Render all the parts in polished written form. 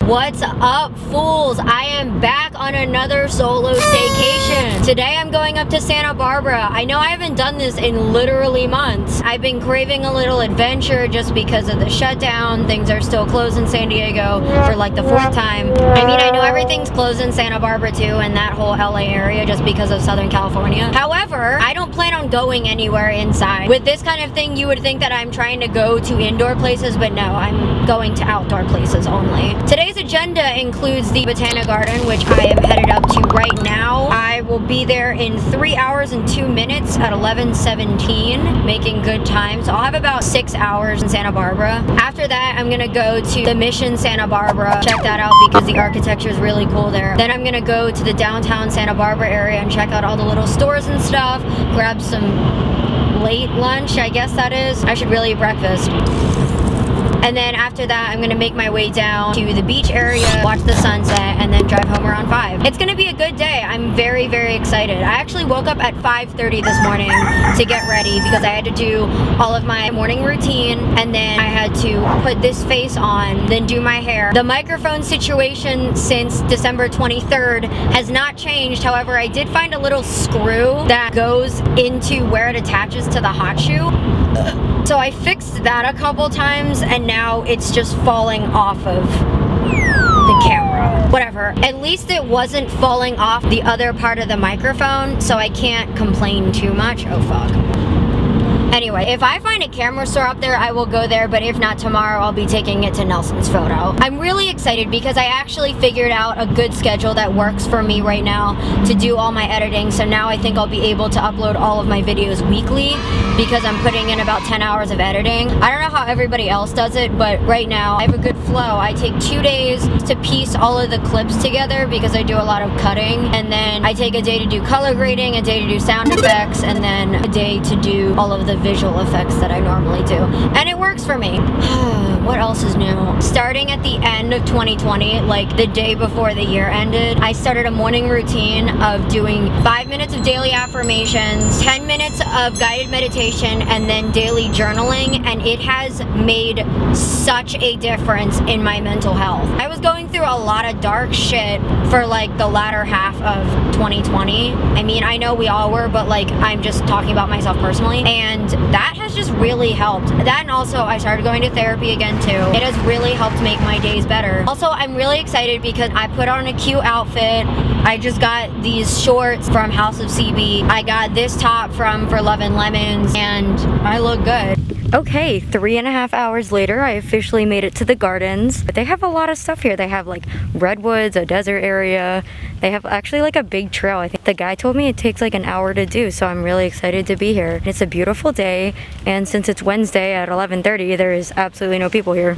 What's up, fools? I am back on another solo staycation. Today I'm going up to Santa Barbara. I know I haven't done this in literally months. I've been craving a little adventure just because of the shutdown. Things are still closed in San Diego for like the 4th time. I mean, I know everything's closed in Santa Barbara too, and that whole LA area just because of Southern California. However, I don't plan on going anywhere inside. With this kind of thing, you would think that I'm trying to go to indoor places, but no, I'm going to outdoor places only. Today's agenda includes the Botanic Garden, which I am headed up to right now. I will be there in 3 hours and 2 minutes at 11:17, making good time. So I'll have about 6 hours in Santa Barbara. After that, I'm gonna go to the Mission Santa Barbara, check that out because the architecture is really cool there. Then I'm gonna go to the downtown Santa Barbara area and check out all the little stores and stuff, grab some late lunch, I guess that is. I should really eat breakfast. And then after that, I'm gonna make my way down to the beach area, watch the sunset, and then drive home around 5. It's gonna be a good day. I'm very, very excited. I actually woke up at 5:30 this morning to get ready because I had to do all of my morning routine, and then I had to put this face on, then do my hair. The microphone situation since December 23rd has not changed. However, I did find a little screw that goes into where it attaches to the hot shoe. So I fixed that a couple times, and now it's just falling off of the camera. Whatever. At least it wasn't falling off the other part of the microphone, so I can't complain too much. Oh fuck. Anyway, if I find a camera store up there, I will go there, but if not, tomorrow I'll be taking it to Nelson's Photo. I'm really excited because I actually figured out a good schedule that works for me right now to do all my editing, so now I think I'll be able to upload all of my videos weekly because I'm putting in about 10 hours of editing. I don't know how everybody else does it, but right now I have a good flow. I take 2 days to piece all of the clips together because I do a lot of cutting, and then I take a day to do color grading, a day to do sound effects, and then a day to do all of the visual effects that I normally do, and it works for me. What else is new? Starting at the end of 2020, like the day before the year ended, I started a morning routine of doing 5 minutes of daily affirmations, 10 minutes of guided meditation, and then daily journaling, and it has made such a difference in my mental health. I was going through a lot of dark shit for like the latter half of 2020. I mean, I know we all were, but like I'm just talking about myself personally, and that has just really helped. That, and also I started going to therapy again too. It has really helped make my days better. Also, I'm really excited because I put on a cute outfit. I just got these shorts from House of CB. I got this top from For Love and Lemons, and I look good. Okay, 3.5 hours later, I officially made it to the gardens. But they have a lot of stuff here. They have like redwoods, a desert area. They have actually like a big trail. I think the guy told me it takes like an hour to do, so I'm really excited to be here. It's a beautiful day, and since it's Wednesday at 11:30, there is absolutely no people here.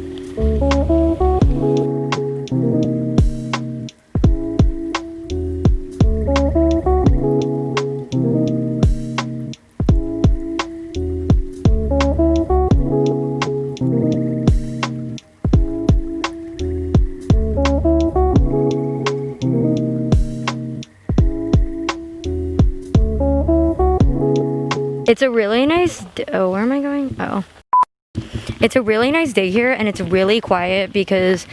It's a really nice, oh, where am I going? Oh. It's a really nice day here, and it's really quiet because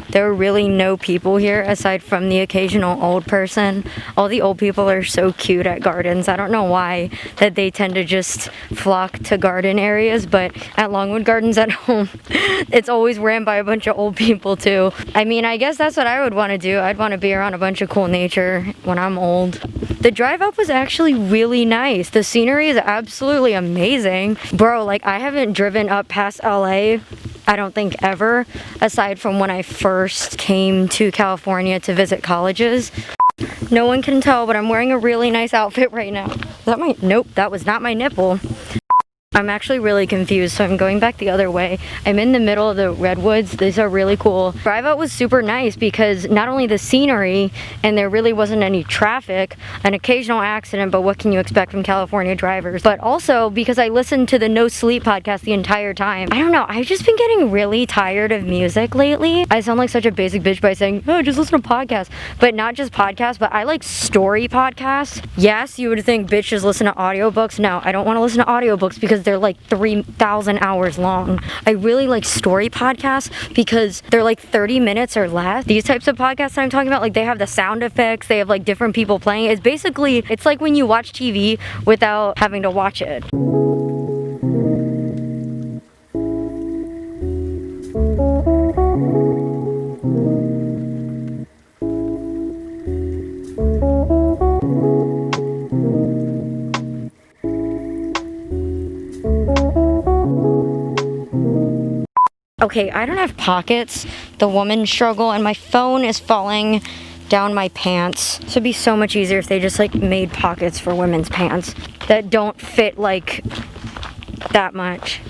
there are really no people here aside from the occasional old person. All the old people are so cute at gardens. I don't know why that they tend to just flock to garden areas, but at Longwood Gardens at home, it's always ran by a bunch of old people too. I mean, I guess that's what I would want to do. I'd want to be around a bunch of cool nature when I'm old. The drive up was actually really nice. The scenery is absolutely amazing. Bro, like I haven't driven up past LA, I don't think ever, aside from when I first came to California to visit colleges. No one can tell, but I'm wearing a really nice outfit right now. Is that my, nope, that was not my nipple. I'm actually really confused, so I'm going back the other way. I'm in the middle of the redwoods. These are really cool. Drive out was super nice because not only the scenery, and there really wasn't any traffic, an occasional accident, but what can you expect from California drivers? But also because I listened to the No Sleep podcast the entire time. I don't know, I've just been getting really tired of music lately. I sound like such a basic bitch by saying, oh, just listen to podcasts. But not just podcasts, but I like story podcasts. Yes, you would think bitches listen to audiobooks. No, I don't want to listen to audiobooks because because they're like 3,000 hours long. I really like story podcasts because they're like 30 minutes or less. These types of podcasts that I'm talking about, like they have the sound effects, they have like different people playing. It's basically, it's like when you watch TV without having to watch it. Okay, I don't have pockets, the woman struggle, and my phone is falling down my pants. So it'd be so much easier if they just like made pockets for women's pants that don't fit like that much.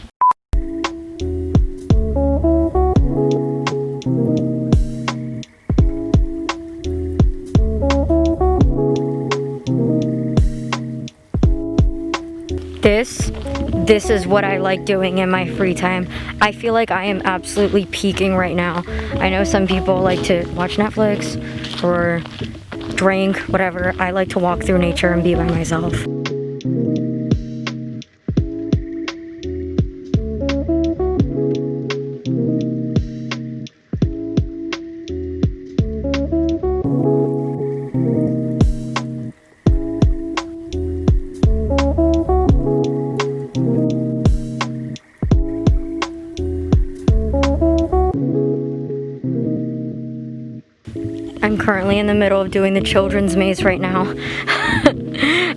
This is what I like doing in my free time. I feel like I am absolutely peaking right now. I know some people like to watch Netflix or drink, whatever. I like to walk through nature and be by myself. I'm currently in the middle of doing the children's maze right now.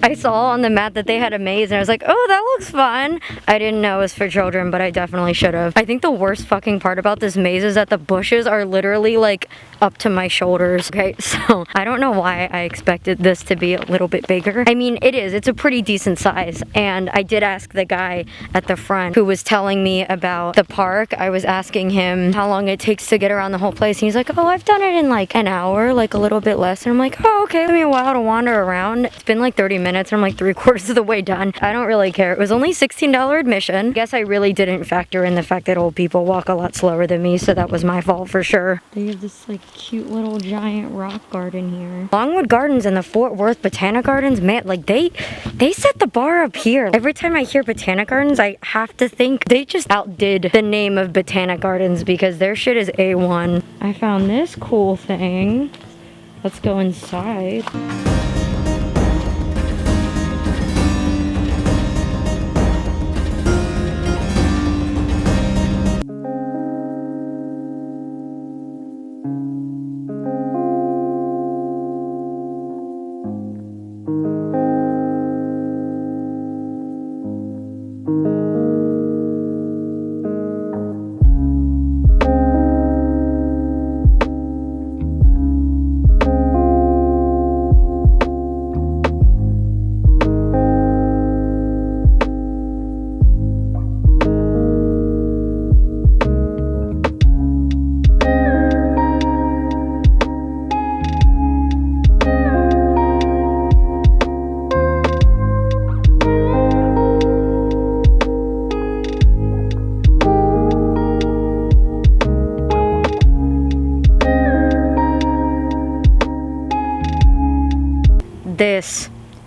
I saw on the mat that they had a maze and I was like, oh, that looks fun. I didn't know it was for children, but I definitely should have. I think the worst fucking part about this maze is that the bushes are literally like up to my shoulders. Okay, so I don't know why I expected this to be a little bit bigger. I mean, it is. It's a pretty decent size. And I did ask the guy at the front who was telling me about the park. I was asking him how long it takes to get around the whole place. And he's like, oh, I've done it in like an hour, like a little bit less. And I'm like, oh, okay, give me a while to wander around. It's been like 30 minutes. I'm like 3/4 of the way done. I don't really care. It was only $16 admission. I guess I really didn't factor in the fact that old people walk a lot slower than me, so that was my fault for sure. They have this like cute little giant rock garden here. Longwood Gardens and the Fort Worth Botanic Gardens, man, like they set the bar up here. Every time I hear Botanic Gardens, I have to think they just outdid the name of Botanic Gardens because their shit is A1. I found this cool thing. Let's go inside.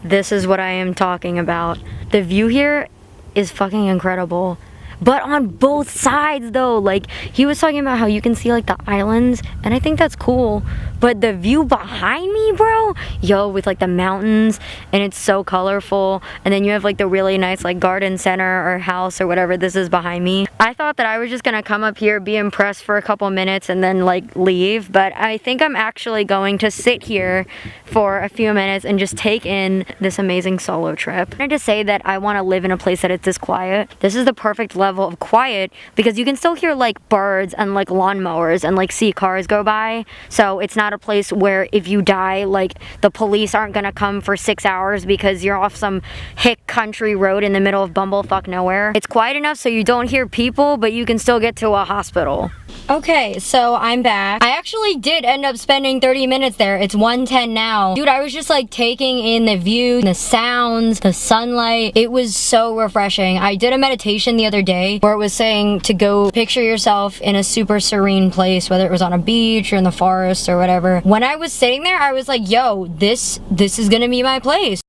This is what I am talking about. The view here is fucking incredible. But on both sides though, like he was talking about how you can see like the islands, and I think that's cool, but the view behind me, bro, yo, with like the mountains, and it's so colorful, and then you have like the really nice like garden center or house or whatever this is behind me. I thought that I was just gonna come up here, be impressed for a couple minutes and then like leave, but I think I'm actually going to sit here for a few minutes and just take in this amazing solo trip. I wanted to say that I want to live in a place that it's this quiet. This is the perfect level of quiet because you can still hear like birds and like lawnmowers and like see cars go by. So it's not a place where if you die, like the police aren't gonna come for 6 hours because you're off some hick country road in the middle of bumblefuck nowhere. It's quiet enough so you don't hear people, but you can still get to a hospital. Okay, so I'm back. I actually did end up spending 30 minutes there. It's 1:10 now. Dude, I was just like taking in the view, the sounds, the sunlight. It was so refreshing. I did a meditation the other day where it was saying to go picture yourself in a super serene place, whether it was on a beach or in the forest or whatever. When I was sitting there, I was like, yo, this is gonna be my place.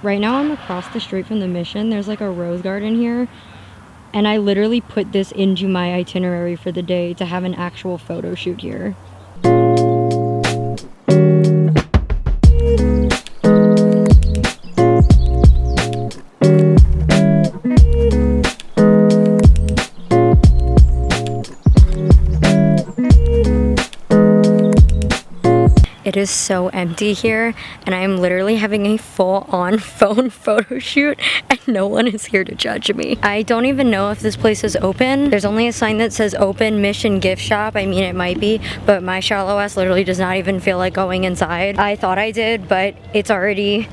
Right now I'm across the street from the Mission. There's like a rose garden here. And I literally put this into my itinerary for the day to have an actual photo shoot here. It is so empty here, and I am literally having a full-on phone photo shoot, and no one is here to judge me. I don't even know if this place is open. There's only a sign that says open Mission gift shop. I mean, it might be, but my shallow ass literally does not even feel like going inside. I thought I did, but it's already...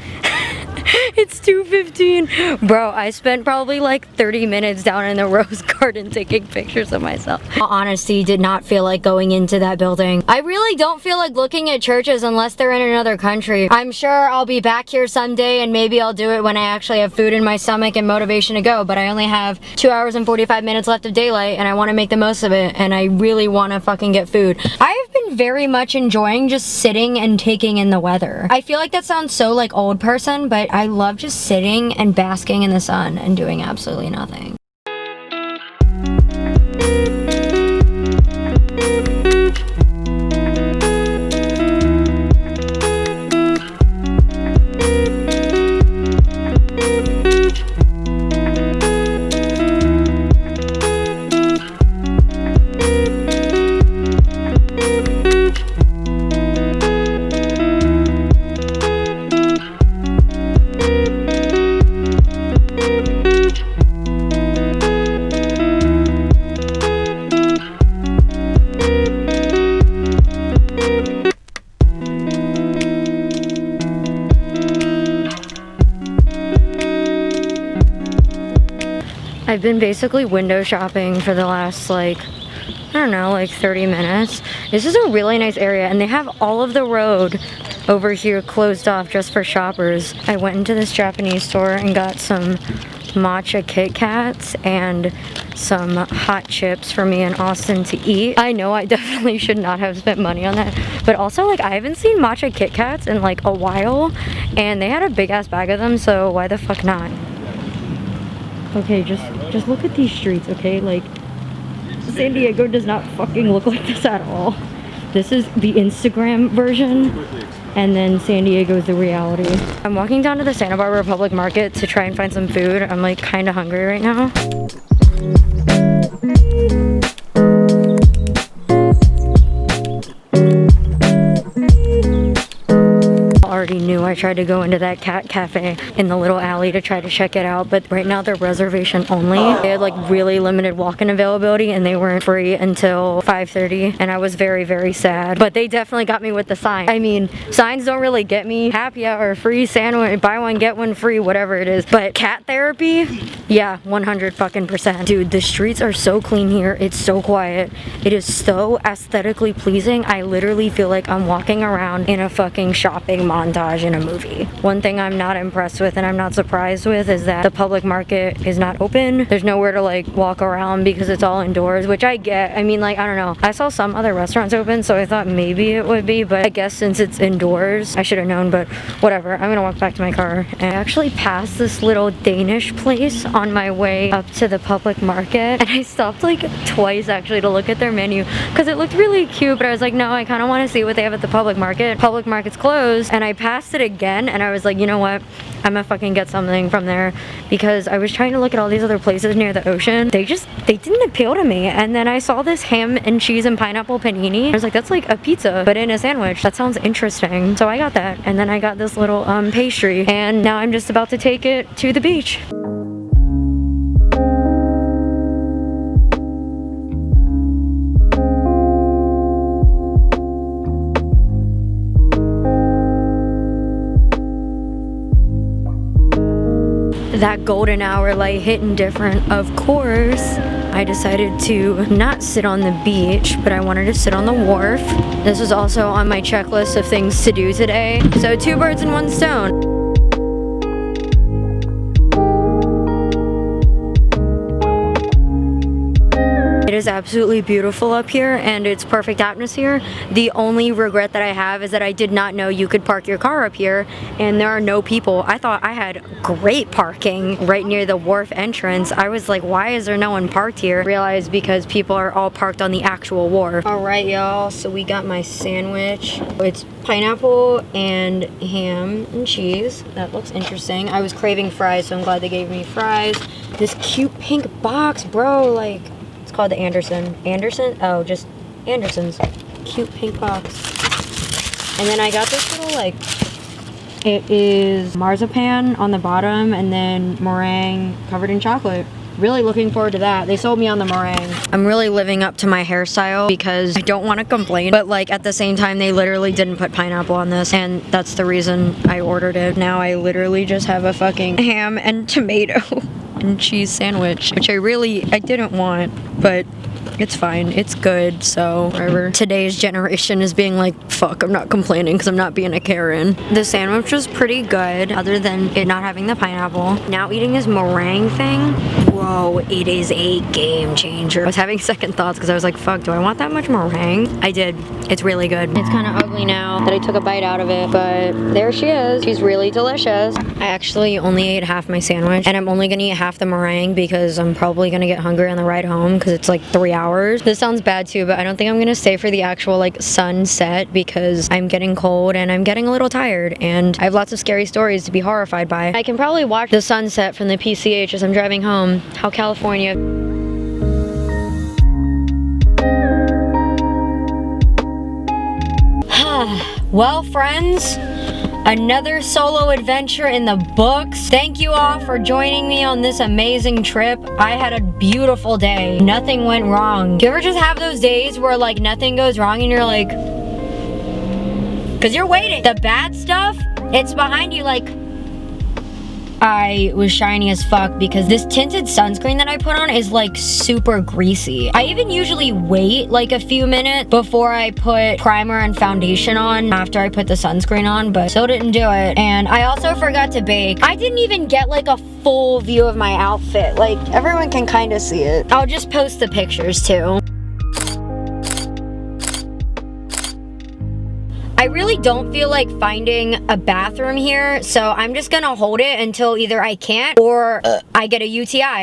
It's 2:15. Bro, I spent probably like 30 minutes down in the rose garden taking pictures of myself. Honesty, did not feel like going into that building. I really don't feel like looking at churches unless they're in another country. I'm sure I'll be back here someday, and maybe I'll do it when I actually have food in my stomach and motivation to go, but I only have 2 hours and 45 minutes left of daylight, and I want to make the most of it, and I really want to fucking get food. I've been very much enjoying just sitting and taking in the weather. I feel like that sounds so like old person, but I love just sitting and basking in the sun and doing absolutely nothing. I've been basically window shopping for the last like, I don't know, like 30 minutes. This is a really nice area, and they have all of the road over here closed off just for shoppers. I went into this Japanese store and got some matcha Kit Kats and some hot chips for me and Austin to eat. I know I definitely should not have spent money on that, but also like I haven't seen matcha Kit Kats in like a while, and they had a big ass bag of them, so why the fuck not? Okay, just look at these streets, okay? Like, San Diego does not fucking look like this at all. This is the Instagram version, and then San Diego is the reality. I'm walking down to the Santa Barbara Public Market to try and find some food. I'm like kind of hungry right now. Already knew I tried to go into that cat cafe in the little alley to try to check it out, but right now they're reservation only. They had like really limited walk-in availability, and they weren't free until 5:30, and I was very, very sad. But they definitely got me with the sign. I mean, signs don't really get me. Happy hour, free sandwich, buy one get one free, whatever it is. But cat therapy, yeah, 100%. Dude, the streets are so clean here. It's so quiet. It is so aesthetically pleasing. I literally feel like I'm walking around in a fucking shopping montage in a movie. One thing I'm not impressed with, and I'm not surprised with, is that the public market is not open. There's nowhere to like walk around because it's all indoors, which I get. I mean, like, I don't know. I saw some other restaurants open, so I thought maybe it would be, but I guess since it's indoors, I should have known, but whatever. I'm gonna walk back to my car. And I actually passed this little Danish place on my way up to the public market, and I stopped like twice actually to look at their menu because it looked really cute, but I was like, no, I kind of want to see what they have at the public market. Public market's closed, and I passed it again, and I was like, you know what, I'm gonna fucking get something from there, because I was trying to look at all these other places near the ocean. They didn't appeal to me. And then I saw this ham and cheese and pineapple panini. I was like, that's like a pizza but in a sandwich. That sounds interesting. So I got that, and then I got this little pastry, and now I'm just about to take it to the beach. That golden hour light hitting different. Of course, I decided to not sit on the beach, but I wanted to sit on the wharf. This was also on my checklist of things to do today. So 2 birds in 1 stone. It It is absolutely beautiful up here and it's perfect atmosphere. The only regret that I have is that I did not know you could park your car up here and there are no people. I thought I had great parking right near the wharf entrance. I was like, why is there no one parked here? Realized because people are all parked on the actual wharf. Alright y'all, so we got my sandwich. It's pineapple and ham and cheese. That looks interesting. I was craving fries, so I'm glad they gave me fries. This cute pink box, bro, like, it's called the Andersen. Andersen? Oh, just Andersen's. Cute pink box. And then I got this little, like, it is marzipan on the bottom and then meringue covered in chocolate. Really looking forward to that. They sold me on the meringue. I'm really living up to my hairstyle because I don't want to complain, but like at the same time they literally didn't put pineapple on this and that's the reason I ordered it. Now I literally just have a fucking ham and tomato and cheese sandwich, which I didn't want, but it's fine. It's good, so whatever. Today's generation is being like, fuck, I'm not complaining because I'm not being a Karen. The sandwich was pretty good, other than it not having the pineapple. Now eating this meringue thing, whoa, it is a game changer. I was having second thoughts because I was like, fuck, do I want that much meringue? I did. It's really good. It's kind of ugly now that I took a bite out of it, but there she is. She's really delicious. I actually only ate half my sandwich, and I'm only gonna eat half the meringue because I'm probably gonna get hungry on the ride home because it's like 3 hours. This sounds bad too, but I don't think I'm gonna stay for the actual like sunset because I'm getting cold and I'm getting a little tired and I have lots of scary stories to be horrified by. I can probably watch the sunset from the PCH as I'm driving home. How California. Well, friends, another solo adventure in the books. Thank you all for joining me on this amazing trip. I had a beautiful day. Nothing went wrong. Do you ever just have those days where like nothing goes wrong and you're like, because you're waiting. The bad stuff, it's behind you. Like, I was shiny as fuck because this tinted sunscreen that I put on is like super greasy. I even usually wait like a few minutes before I put primer and foundation on after I put the sunscreen on, but still didn't do it. And I also forgot to bake. I didn't even get like a full view of my outfit. Like, everyone can kind of see it. I'll just post the pictures too. I really don't feel like finding a bathroom here, so I'm just gonna hold it until either I can't or I get a UTI.